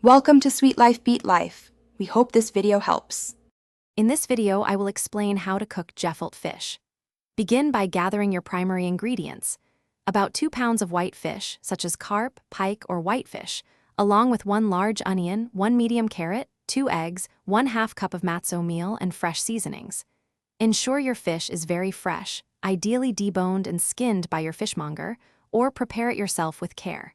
Welcome to Sweet Life Beat Life. We hope this video helps. In this video, I will explain how to cook gefilte fish. Begin by gathering your primary ingredients. About 2 pounds of white fish, such as carp, pike, or whitefish, along with 1 large onion, 1 medium carrot, 2 eggs, 1/2 cup of matzo meal, and fresh seasonings. Ensure your fish is very fresh, ideally deboned and skinned by your fishmonger, or prepare it yourself with care.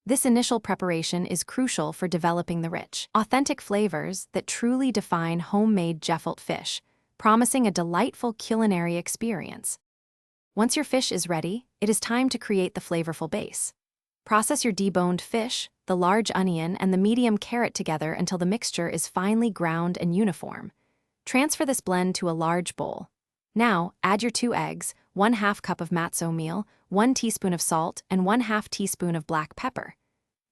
This initial preparation is crucial for developing the rich, authentic flavors that truly define homemade gefilte fish, promising a delightful culinary experience. Once your fish is ready, it is time to create the flavorful base. Process your deboned fish, the large onion, and the medium carrot together until the mixture is finely ground and uniform. Transfer this blend to a large bowl. Now, add your 2 eggs, 1/2 cup of matzo meal, 1 teaspoon of salt, and 1/2 teaspoon of black pepper.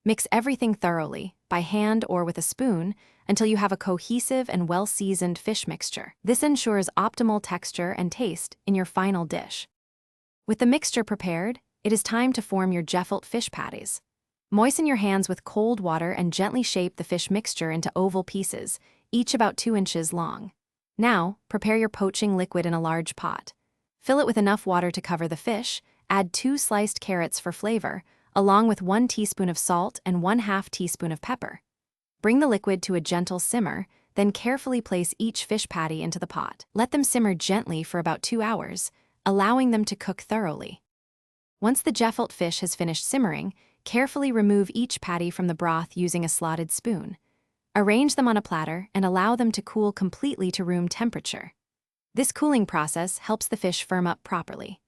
Mix everything thoroughly, by hand or with a spoon, until you have a cohesive and well-seasoned fish mixture. This ensures optimal texture and taste in your final dish. With the mixture prepared, it is time to form your gefilte fish patties. Moisten your hands with cold water and gently shape the fish mixture into oval pieces, each about 2 inches long. Now, prepare your poaching liquid in a large pot. Fill it with enough water to cover the fish, add 2 sliced carrots for flavor, along with 1 teaspoon of salt and 1/2 teaspoon of pepper. Bring the liquid to a gentle simmer, then carefully place each fish patty into the pot. Let them simmer gently for about 2 hours, allowing them to cook thoroughly. Once the gefilte fish has finished simmering, carefully remove each patty from the broth using a slotted spoon. Arrange them on a platter and allow them to cool completely to room temperature. This cooling process helps the fish firm up properly.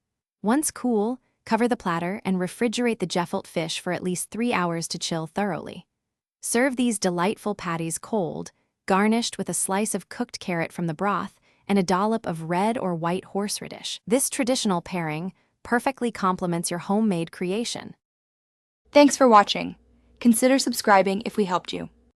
Once cool, cover the platter and refrigerate the gefilte fish for at least 3 hours to chill thoroughly. Serve these delightful patties cold, garnished with a slice of cooked carrot from the broth and a dollop of red or white horseradish. This traditional pairing perfectly complements your homemade creation. Thanks for watching. Consider subscribing if we helped you.